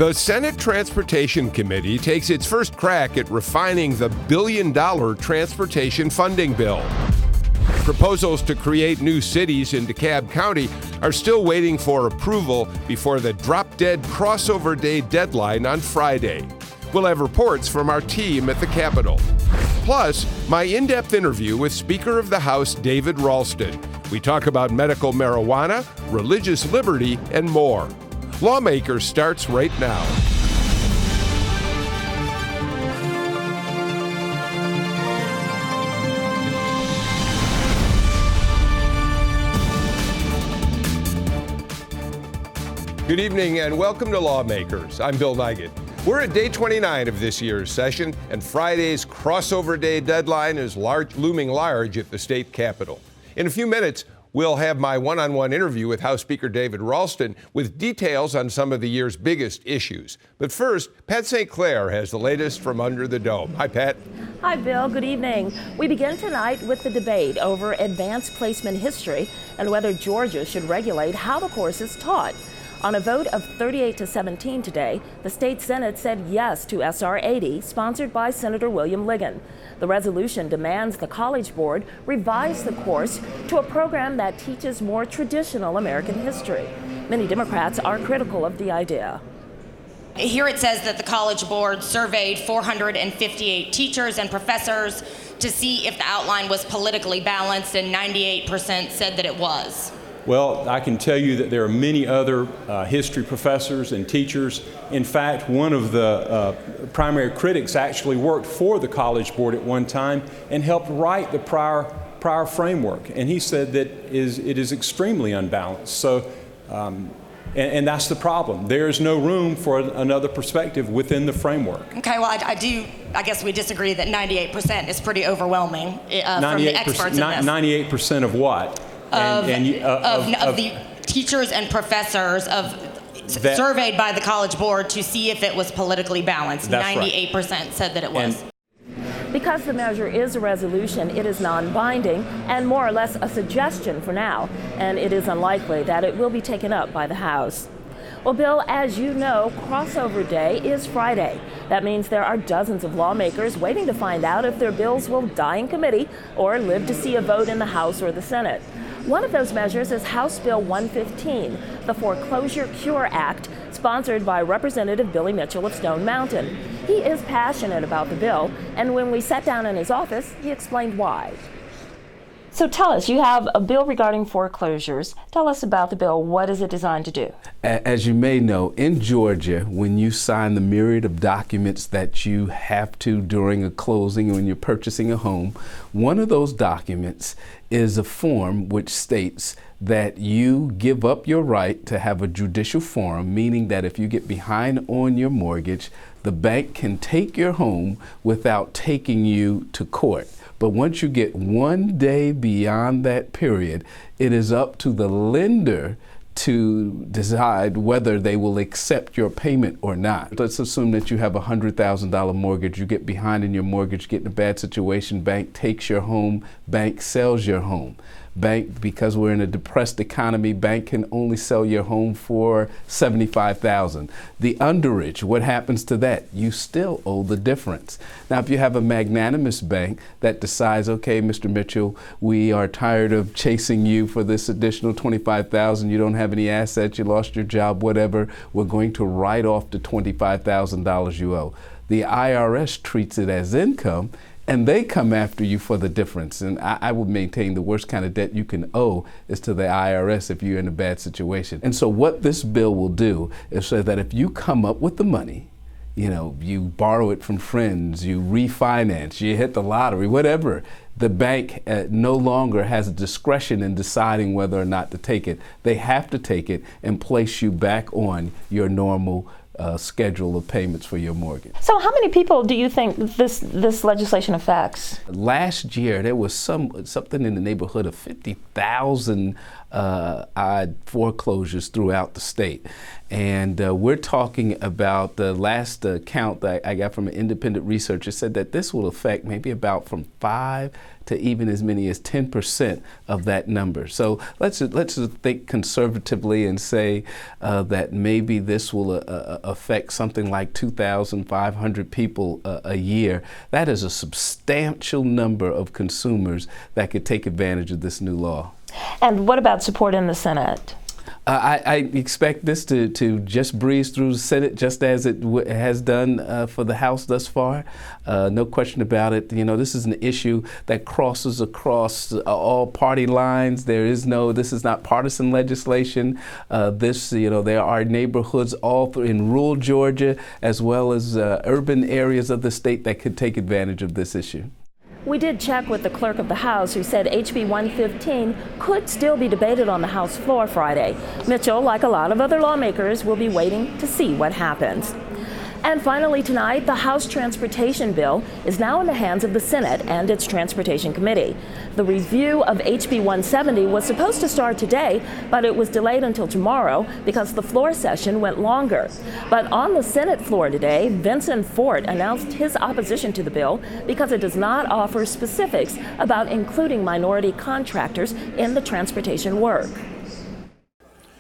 The Senate Transportation Committee takes its first crack at refining the billion-dollar transportation funding bill. Proposals to create new cities in DeKalb County are still waiting for approval before the drop-dead crossover day deadline on Friday. We'll have reports from our team at the Capitol. Plus, my in-depth interview with Speaker of the House David Ralston. We talk about medical marijuana, religious liberty, and more. Lawmakers starts right now. Good evening and welcome to Lawmakers. I'm Bill Nigut. We're at day 29 of this year's session, and Friday's crossover day deadline is looming large at the state capitol. In a few minutes, we'll have my one-on-one interview with House Speaker David Ralston with details on some of the year's biggest issues. But first, Pat St. Clair has the latest from under the dome. Hi, Pat. Hi, Bill. Good evening. We begin tonight with the debate over advanced placement history and whether Georgia should regulate how the course is taught. On a vote of 38-17 today, the state Senate said yes to S.R. 80, sponsored by Senator William Ligon. The resolution demands the College Board revise the course to a program that teaches more traditional American history. Many Democrats are critical of the idea. Here it says that the College Board surveyed 458 teachers and professors to see if the outline was politically balanced, and 98% said that it was. Well, I can tell you that there are many other history professors and teachers. In fact, one of the primary critics actually worked for the College Board at one time and helped write the prior framework. And he said that it is extremely unbalanced. So, and that's the problem. There is no room for another perspective within the framework. Okay, well, I guess we disagree that 98% is pretty overwhelming from the experts in this. 98% of what? Of the teachers and professors surveyed by the College Board to see if it was politically balanced. 98% right. Said that it was. Because the measure is a resolution, it is non-binding and more or less a suggestion for now, and it is unlikely that it will be taken up by the House. Well, Bill, as you know, crossover day is Friday. That means there are dozens of lawmakers waiting to find out if their bills will die in committee or live to see a vote in the House or the Senate. One of those measures is House Bill 115, the Foreclosure Cure Act, sponsored by Representative Billy Mitchell of Stone Mountain. He is passionate about the bill, and when we sat down in his office, he explained why. So tell us, you have a bill regarding foreclosures. Tell us about the bill. What is it designed to do? As you may know, in Georgia, when you sign the myriad of documents that you have to during a closing when you're purchasing a home, one of those documents is a form which states that you give up your right to have a judicial forum, meaning that if you get behind on your mortgage, the bank can take your home without taking you to court. But once you get one day beyond that period, it is up to the lender to decide whether they will accept your payment or not. Let's assume that you have a $100,000 mortgage. You get behind in your mortgage, get in a bad situation, bank takes your home, bank sells your home. Bank, because we're in a depressed economy, bank can only sell your home for $75,000. The underage, what happens to that? You still owe the difference. Now, if you have a magnanimous bank that decides, okay, Mr. Mitchell, we are tired of chasing you for this additional $25,000. You don't have any assets, you lost your job, whatever. We're going to write off the $25,000 you owe. The IRS treats it as income, and they come after you for the difference. And I would maintain the worst kind of debt you can owe is to the IRS if you're in a bad situation. And so what this bill will do is so that if you come up with the money, you borrow it from friends, you refinance, you hit the lottery, whatever, the bank no longer has a discretion in deciding whether or not to take it. They have to take it and place you back on your normal schedule of payments for your mortgage. So how many people do you think this legislation affects? Last year, there was something in the neighborhood of 50,000 odd foreclosures throughout the state. And we're talking about the last count that I got from an independent researcher said that this will affect maybe about from 5 to even as many as 10% of that number. So let's think conservatively and say that maybe this will affect something like 2,500 people a year. That is a substantial number of consumers that could take advantage of this new law. And what about support in the Senate? I expect this to just breeze through the Senate just as it has done for the House thus far. No question about it. You know, this is an issue that crosses across all party lines. This is not partisan legislation. There are neighborhoods all in rural Georgia as well as urban areas of the state that could take advantage of this issue. We did check with the clerk of the House, who said HB 115 could still be debated on the House floor Friday. Mitchell, like a lot of other lawmakers, will be waiting to see what happens. And finally tonight, the House Transportation Bill is now in the hands of the Senate and its Transportation Committee. The review of HB 170 was supposed to start today, but it was delayed until tomorrow because the floor session went longer. But on the Senate floor today, Vincent Fort announced his opposition to the bill because it does not offer specifics about including minority contractors in the transportation work.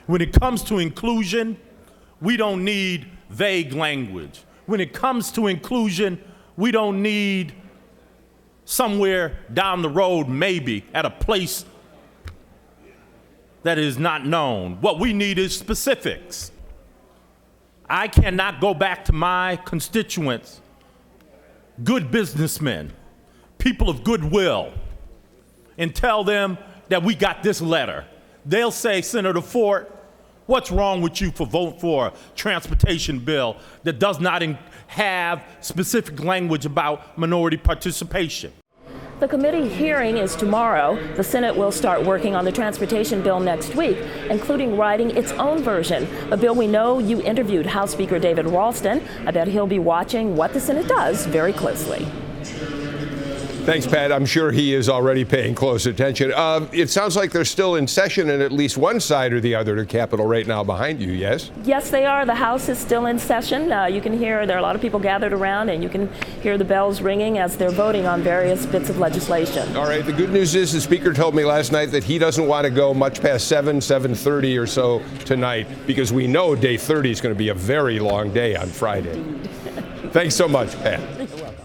When it comes to inclusion, we don't need vague language. When it comes to inclusion, we don't need somewhere down the road, maybe at a place that is not known. What we need is specifics. I cannot go back to my constituents, good businessmen, people of goodwill, and tell them that we got this letter. They'll say, Senator Fort, what's wrong with you for voting for a transportation bill that does not have specific language about minority participation? The committee hearing is tomorrow. The Senate will start working on the transportation bill next week, including writing its own version. A bill we know you interviewed House Speaker David Ralston. I bet he'll be watching what the Senate does very closely. Thanks, Pat. I'm sure he is already paying close attention. It sounds like they're still in session in at least one side or the other to Capitol right now behind you, yes? Yes, they are. The House is still in session. You can hear there are a lot of people gathered around, and you can hear the bells ringing as they're voting on various bits of legislation. All right. The good news is the Speaker told me last night that he doesn't want to go much past 7:30 or so tonight because we know day 30 is going to be a very long day on Friday. Thanks so much, Pat. You're welcome.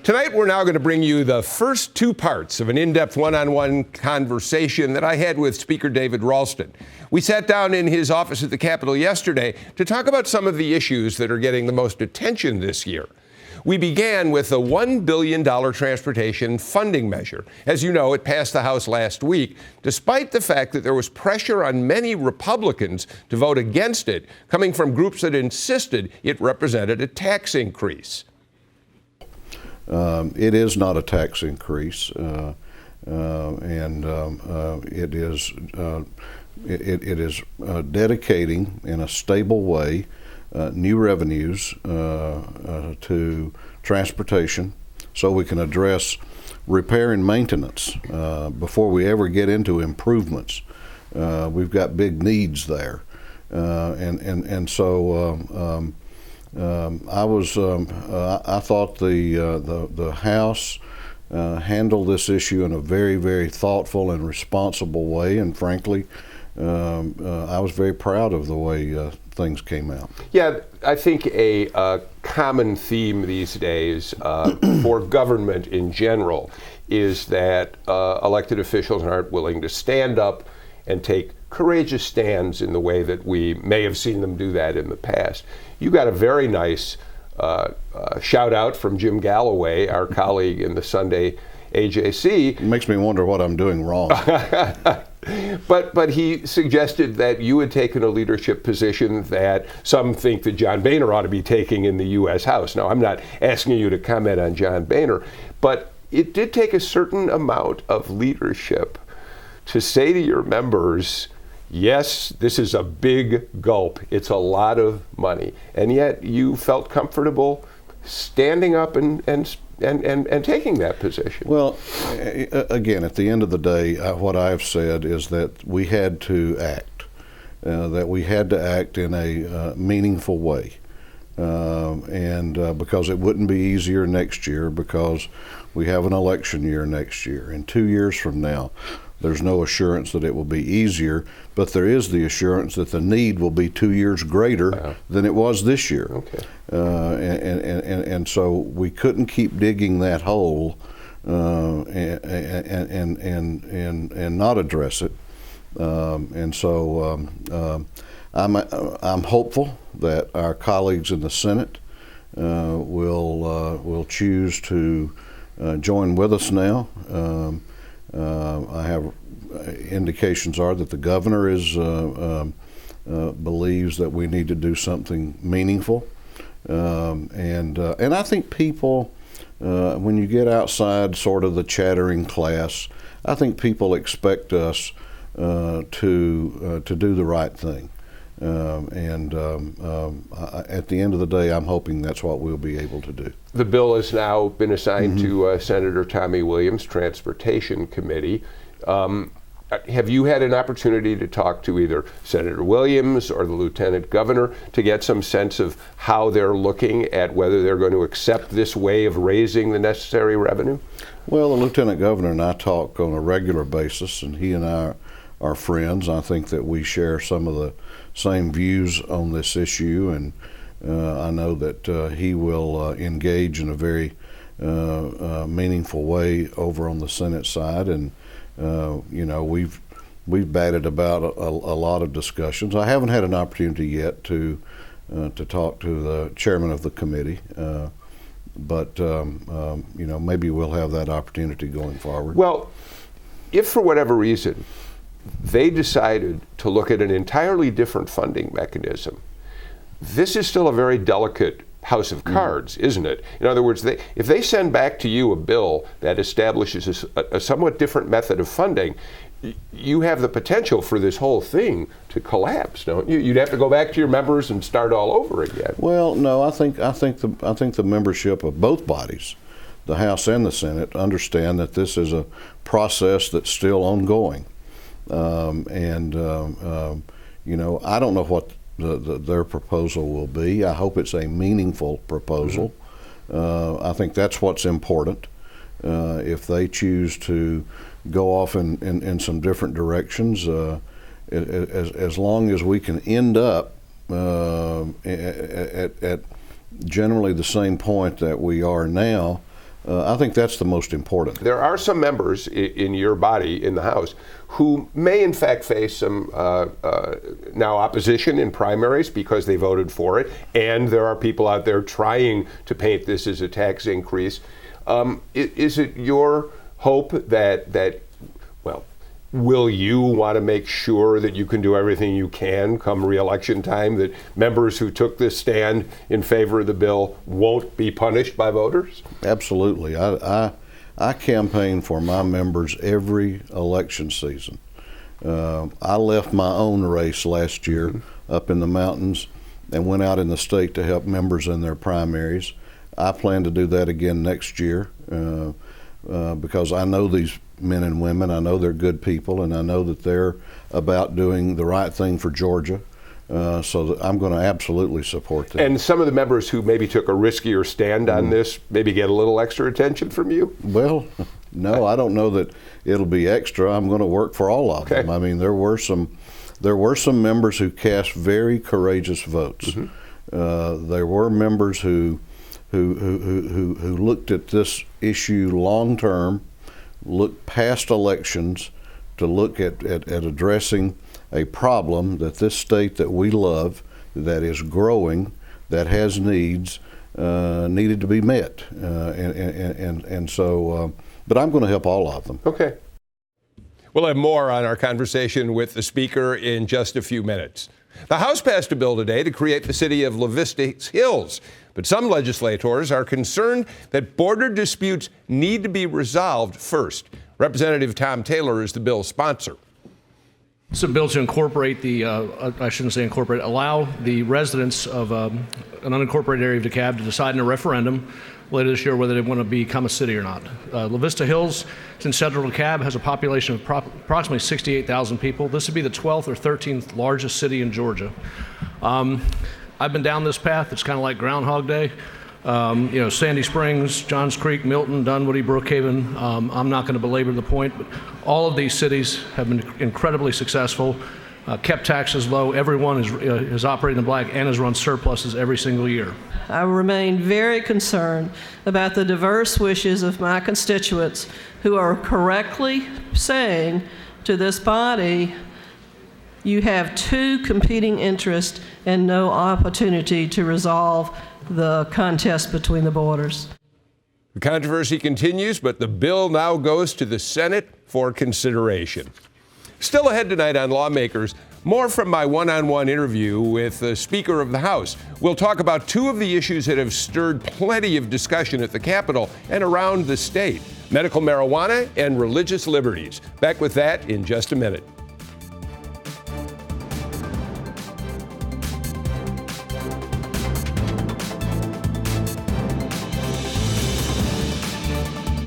Tonight, we're now going to bring you the first two parts of an in-depth one-on-one conversation that I had with Speaker David Ralston. We sat down in his office at the Capitol yesterday to talk about some of the issues that are getting the most attention this year. We began with a $1 billion transportation funding measure. As you know, it passed the House last week, despite the fact that there was pressure on many Republicans to vote against it, coming from groups that insisted it represented a tax increase. It is not a tax increase, and it is dedicating in a stable way new revenues to transportation, so we can address repair and maintenance before we ever get into improvements. We've got big needs there, and so. I thought the House handled this issue in a very, very thoughtful and responsible way, and frankly, I was very proud of the way things came out. Yeah, I think a common theme these days for government in general is that elected officials aren't willing to stand up and take courageous stands in the way that we may have seen them do that in the past. You got a very nice shout out from Jim Galloway, our colleague in the Sunday AJC. It makes me wonder what I'm doing wrong. But he suggested that you had taken a leadership position that some think that John Boehner ought to be taking in the U.S. House. Now, I'm not asking you to comment on John Boehner, but it did take a certain amount of leadership to say to your members, yes, this is a big gulp. It's a lot of money. And yet you felt comfortable standing up and and taking that position? Well, again, at the end of the day, what I've said is that we had to act, that we had to act in a meaningful way. Because it wouldn't be easier next year, because we have an election year next year. And 2 years from now, there's no assurance that it will be easier, but there is the assurance that the need will be 2 years greater than it was this year. Okay. And so we couldn't keep digging that hole and not address it. I'm hopeful that our colleagues in the Senate will choose to join with us now. I have indications are that the governor believes that we need to do something meaningful, and I think people, when you get outside sort of the chattering class, I think people expect us to do the right thing. At the end of the day, I'm hoping that's what we'll be able to do. The bill has now been assigned to Senator Tommy Williams, Transportation Committee. Have you had an opportunity to talk to either Senator Williams or the Lieutenant Governor to get some sense of how they're looking at whether they're going to accept this way of raising the necessary revenue? Well, the Lieutenant Governor and I talk on a regular basis, and he and I are friends. I think that we share some of the same views on this issue, and I know that he will engage in a very meaningful way over on the Senate side. And we've batted about a lot of discussions. I haven't had an opportunity yet to talk to the chairman of the committee, but maybe we'll have that opportunity going forward. Well, if for whatever reason they decided to look at an entirely different funding mechanism, this is still a very delicate house of cards, isn't it? In other words, if they send back to you a bill that establishes a somewhat different method of funding, you have the potential for this whole thing to collapse, don't you? You'd have to go back to your members and start all over again. Well, no, I think the membership of both bodies, the House and the Senate, understand that this is a process that's still ongoing. I don't know what their proposal will be. I hope it's a meaningful proposal. I think that's what's important. If they choose to go off in some different directions, as long as we can end up at generally the same point that we are now, I think that's the most important. There are some members in your body in the House who may in fact face some now opposition in primaries because they voted for it, and there are people out there trying to paint this as a tax increase. Is it your hope that will you want to make sure that you can do everything you can come re-election time, that members who took this stand in favor of the bill won't be punished by voters? Absolutely. I campaign for my members every election season. I left my own race last year up in the mountains and went out in the state to help members in their primaries. I plan to do that again next year because I know these men and women. I know they're good people, and I know that they're about doing the right thing for Georgia. So I'm going to absolutely support them. And some of the members who maybe took a riskier stand on this maybe get a little extra attention from you? Well, no, I don't know that it'll be extra. I'm going to work for all of them. I mean, there were some members who cast very courageous votes. There were members who looked at this issue long term, looked past elections to look at addressing a problem that this state that we love, that is growing, that has needs, needed to be met. But I'm going to help all of them. Okay. We'll have more on our conversation with the Speaker in just a few minutes. The House passed a bill today to create the city of Levistics Hills, but some legislators are concerned that border disputes need to be resolved first. Representative Tom Taylor is the bill's sponsor. It's a bill to incorporate allow the residents of an unincorporated area of DeKalb to decide in a referendum later this year whether they want to become a city or not. La Vista Hills, it's in central DeKalb, has a population of approximately 68,000 people. This would be the 12th or 13th largest city in Georgia. I've been down this path. It's kind of like Groundhog Day. Sandy Springs, Johns Creek, Milton, Dunwoody, Brookhaven. I'm not going to belabor the point, but all of these cities have been incredibly successful, kept taxes low. Everyone is operating in the black and has run surpluses every single year. I remain very concerned about the diverse wishes of my constituents who are correctly saying to this body, you have two competing interests and no opportunity to resolve the contest between the borders. The controversy continues, but the bill now goes to the Senate for consideration. Still ahead tonight on Lawmakers, more from my one-on-one interview with the Speaker of the House. We'll talk about two of the issues that have stirred plenty of discussion at the Capitol and around the state: medical marijuana and religious liberties. Back with that in just a minute.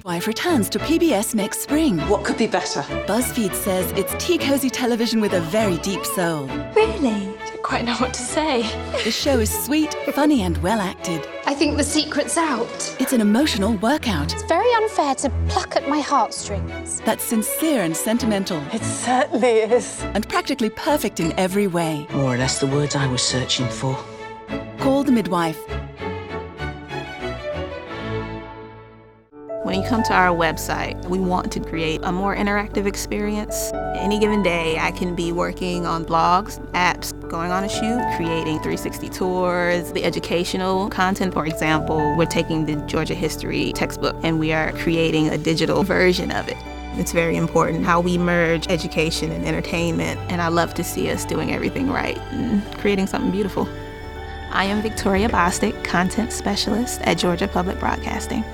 Wife returns to PBS next spring. What could be better? BuzzFeed says it's tea-cozy television with a very deep soul. Really? Don't quite know what to say. The show is sweet, funny, and well-acted. I think the secret's out. It's an emotional workout. It's very unfair to pluck at my heartstrings. That's sincere and sentimental. It certainly is. And practically perfect in every way. More or less the words I was searching for. Call the Midwife. When you come to our website, we want to create a more interactive experience. Any given day, I can be working on blogs, apps, going on a shoot, creating 360 tours, the educational content. For example, we're taking the Georgia history textbook and we are creating a digital version of it. It's very important how we merge education and entertainment, and I love to see us doing everything right and creating something beautiful. I am Victoria Bostic, Content Specialist at Georgia Public Broadcasting.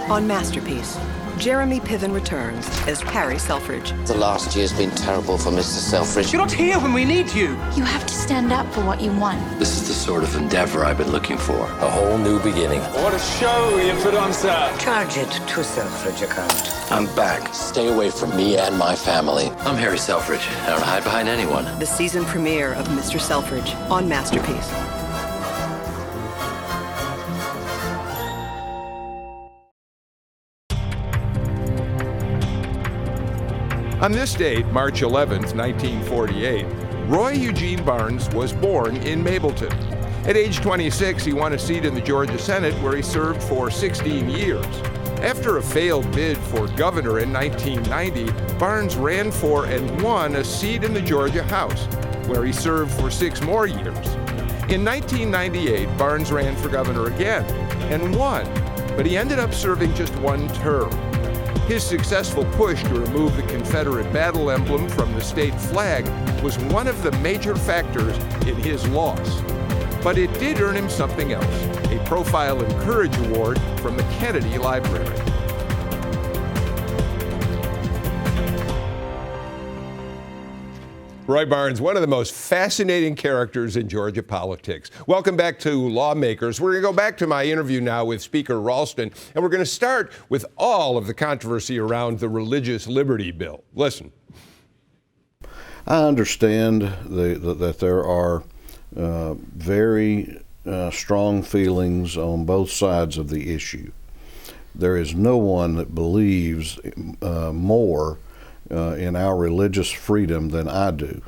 On Masterpiece, Jeremy Piven returns as Harry Selfridge. The last year's been terrible for Mr. Selfridge. You're not here when we need you. You have to stand up for what you want. This is the sort of endeavor I've been looking for. A whole new beginning. What a show you put on, sir. Charge it to Selfridge account. I'm back. Stay away from me and my family. I'm Harry Selfridge. I don't hide behind anyone. The season premiere of Mr. Selfridge on Masterpiece. On this date, March 11th, 1948, Roy Eugene Barnes was born in Mableton. At age 26, he won a seat in the Georgia Senate, where he served for 16 years. After a failed bid for governor in 1990, Barnes ran for and won a seat in the Georgia House, where he served for 6 more years. In 1998, Barnes ran for governor again and won, but he ended up serving just 1 term. His successful push to remove the Confederate battle emblem from the state flag was one of the major factors in his loss. But it did earn him something else, a Profile and Courage Award from the Kennedy Library. Roy Barnes, one of the most fascinating characters in Georgia politics. Welcome back to Lawmakers. We're going to go back to my interview now with Speaker Ralston, and we're going to start with all of the controversy around the religious liberty bill. Listen. I understand that there are very strong feelings on both sides of the issue. There is no one that believes more in our religious freedom than I do.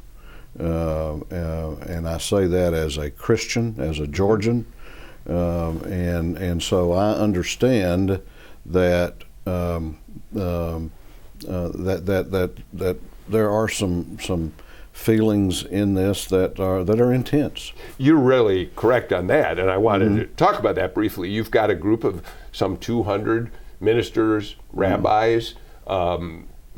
And I say that as a Christian, as a Georgian, and so I understand that that there are some feelings in this that are intense. You're really correct on that, and I wanted to talk about that briefly. You've got a group of some 200 ministers, rabbis,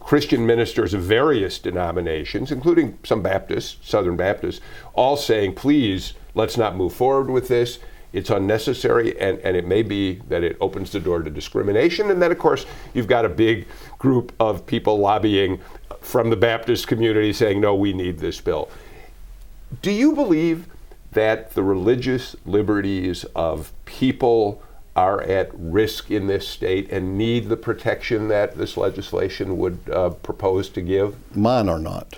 Christian ministers of various denominations, including some Baptists, Southern Baptists, all saying, please, let's not move forward with this. it's unnecessary, and it may be that it opens the door to discrimination. And then, of course, you've got a big group of people lobbying from the Baptist community saying, no, we need this bill. Do you believe that the religious liberties of people are at risk in this state and need the protection that this legislation would propose to give? Mine are not.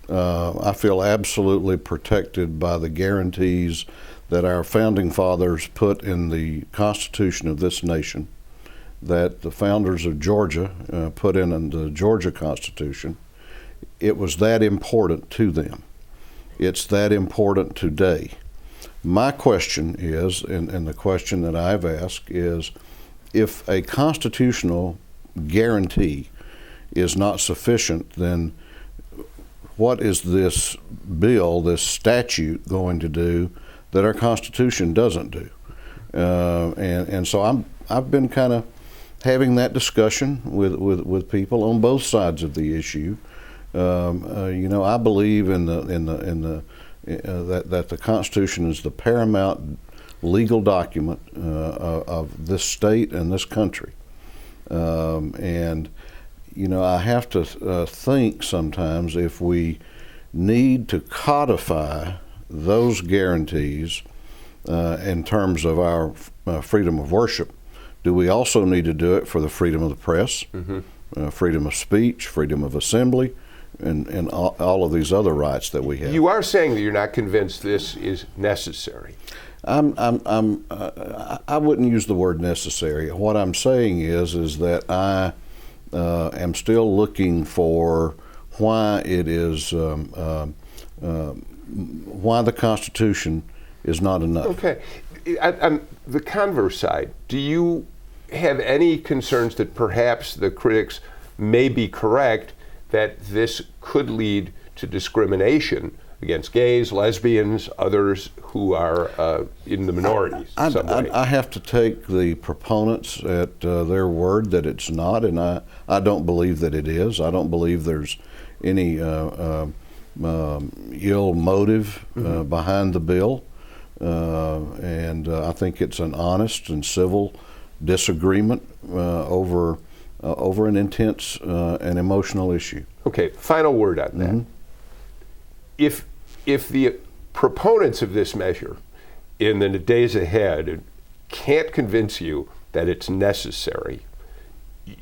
I feel absolutely protected by the guarantees that our founding fathers put in the Constitution of this nation, that the founders of Georgia put in the Georgia Constitution. It was that important to them. It's that important today. My question is, and the question that I've asked is, if a constitutional guarantee is not sufficient, then what is this bill, this statute, going to do that our Constitution doesn't do? And so I've been kind of having that discussion with people on both sides of the issue. I believe that the Constitution is the paramount legal document of this state and this country. I have to think sometimes if we need to codify those guarantees in terms of our freedom of worship, do we also need to do it for the freedom of the press, freedom of speech, freedom of assembly, and all of these other rights that we have? You are saying that you're not convinced this is necessary. I wouldn't use the word necessary. What I'm saying is that I am still looking for why it is why the Constitution is not enough. Okay. On the converse side, do you have any concerns that perhaps the critics may be correct that this could lead to discrimination against gays, lesbians, others who are in the minorities? I have to take the proponents at their word that it's not, and I don't believe that it is. I don't believe there's any ill motive behind the bill, and I think it's an honest and civil disagreement over an intense and emotional issue. Okay, final word on that. If the proponents of this measure in the days ahead can't convince you that it's necessary,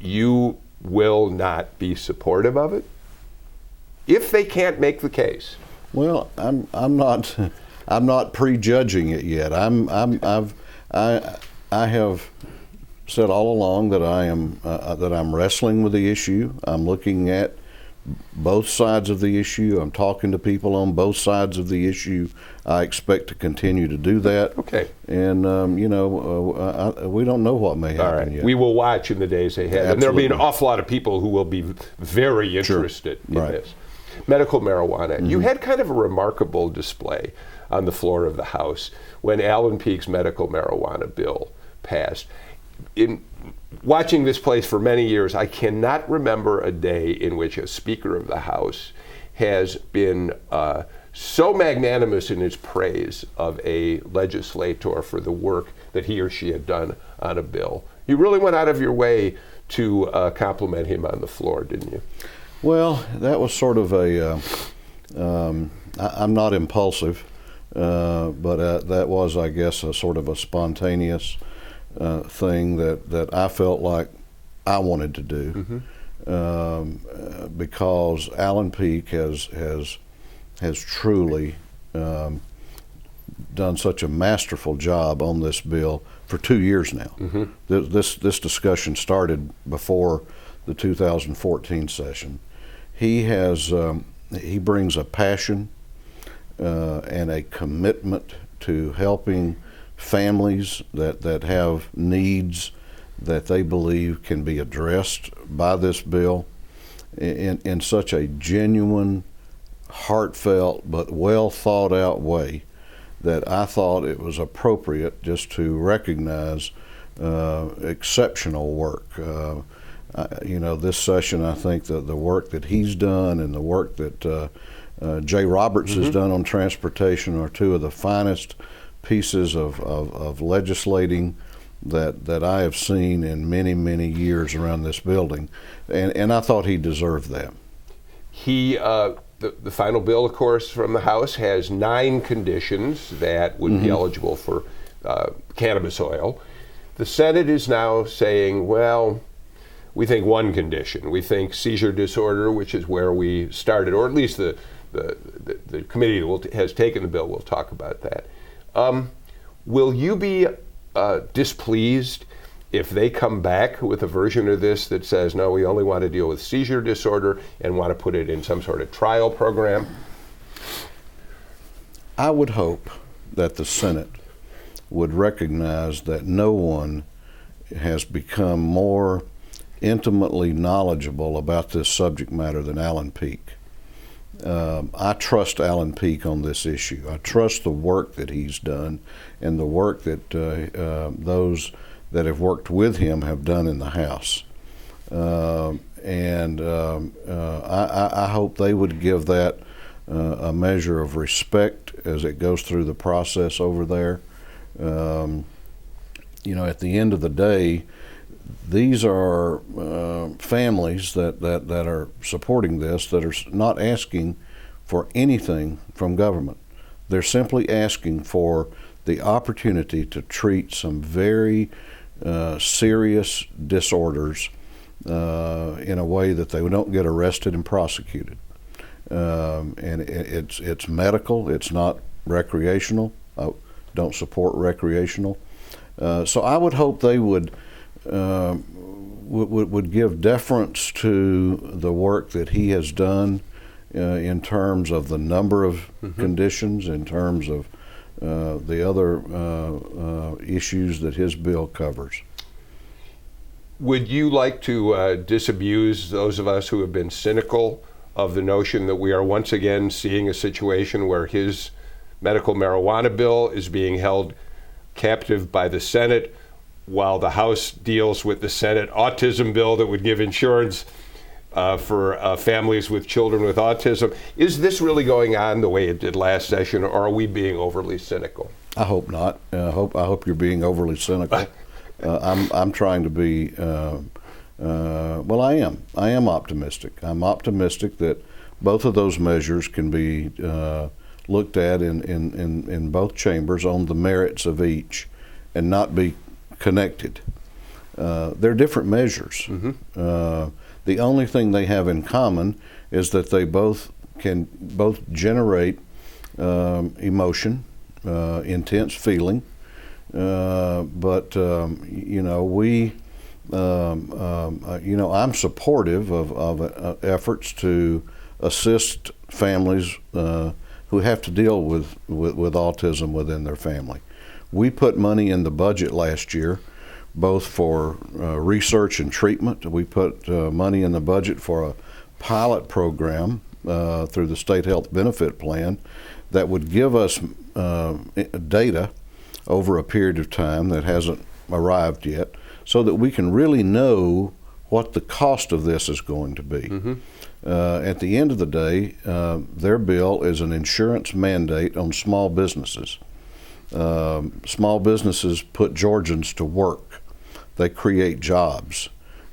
you will not be supportive of it? If they can't make the case? Well, I'm not prejudging it yet. I have said all along that I'm wrestling with the issue. I'm looking at both sides of the issue. I'm talking to people on both sides of the issue. I expect to continue to do that. Okay. And we don't know what may happen yet. We will watch in the days ahead. Absolutely. And there'll be an awful lot of people who will be very interested in this. Medical marijuana. You had kind of a remarkable display on the floor of the House when Alan Peake's medical marijuana bill passed. In watching this place for many years, I cannot remember a day in which a Speaker of the House has been so magnanimous in his praise of a legislator for the work that he or she had done on a bill. You really went out of your way to compliment him on the floor, didn't you? Well, that was sort of I'm not impulsive, but that was, I guess, a sort of a spontaneous thing that I felt like I wanted to do, because Alan Peake has truly done such a masterful job on this bill for 2 years now. This discussion started before the 2014 session. He brings a passion and a commitment to helping families that have needs that they believe can be addressed by this bill in such a genuine, heartfelt, but well thought out way that I thought it was appropriate just to recognize exceptional work. This session, I think that the work that he's done and the work that Jay Roberts has done on transportation are two of the finest pieces of legislating that I have seen in many, many years around this building, and I thought he deserved that. The final bill, of course, from the House has 9 conditions that would be eligible for cannabis oil. The Senate is now saying, well, we think 1 condition. We think seizure disorder, which is where we started, or at least the committee that has taken the bill will talk about that. Will you be displeased if they come back with a version of this that says, no, we only want to deal with seizure disorder and want to put it in some sort of trial program? I would hope that the Senate would recognize that no one has become more intimately knowledgeable about this subject matter than Alan Peake. I trust Alan Peake on this issue. I trust the work that he's done and the work that those that have worked with him have done in the House. I hope they would give that a measure of respect as it goes through the process over there. At the end of the day, these are families that are supporting this, that are not asking for anything from government. They're simply asking for the opportunity to treat some very serious disorders in a way that they don't get arrested and prosecuted. And it's medical, it's not recreational. I don't support recreational. So I would hope they would give deference to the work that he has done in terms of the number of conditions, in terms of the other issues that his bill covers. Would you like to disabuse those of us who have been cynical of the notion that we are once again seeing a situation where his medical marijuana bill is being held captive by the Senate while the House deals with the Senate autism bill that would give insurance for families with children with autism? Is this really going on the way it did last session, or are we being overly cynical? I hope not. I hope you're being overly cynical. I'm trying to be. Well, I am optimistic. I'm optimistic that both of those measures can be looked at in both chambers on the merits of each, and not be connected. They're different measures. The only thing they have in common is that they both generate emotion, intense feeling. But I'm supportive of efforts to assist families who have to deal with autism within their family. We put money in the budget last year, both for research and treatment. We put money in the budget for a pilot program through the State Health Benefit Plan that would give us data over a period of time that hasn't arrived yet, so that we can really know what the cost of this is going to be. At the end of the day, their bill is an insurance mandate on small businesses. Small businesses put Georgians to work. They create jobs.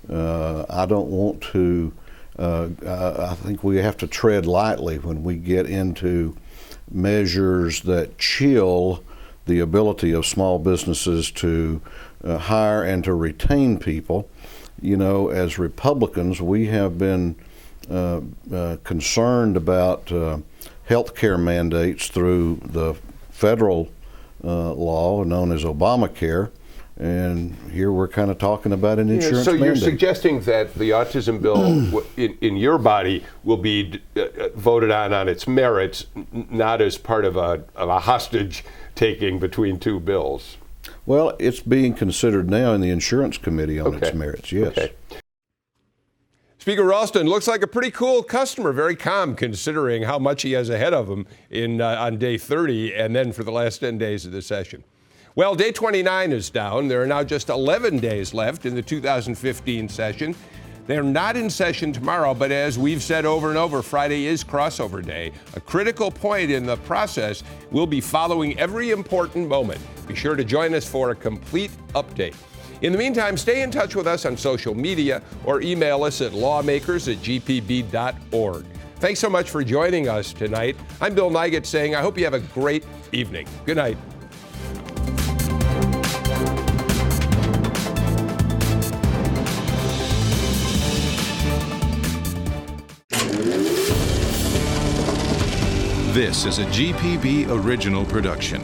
I don't want to, I think we have to tread lightly when we get into measures that chill the ability of small businesses to hire and to retain people. As Republicans, we have been concerned about health care mandates through the federal law known as Obamacare, and here we're kind of talking about an insurance mandate. So you're suggesting that the autism bill in your body will be voted on its merits, not as part of a hostage taking between two bills? Well, it's being considered now in the Insurance Committee on its merits, yes. Okay. Speaker Ralston looks like a pretty cool customer, very calm considering how much he has ahead of him on day 30 and then for the last 10 days of the session. Well, day 29 is down. There are now just 11 days left in the 2015 session. They're not in session tomorrow, but as we've said over and over, Friday is crossover day, a critical point in the process. We'll be following every important moment. Be sure to join us for a complete update. In the meantime, stay in touch with us on social media or email us at lawmakers@gpb.org. Thanks so much for joining us tonight. I'm Bill Nigut saying I hope you have a great evening. Good night. This is a GPB original production.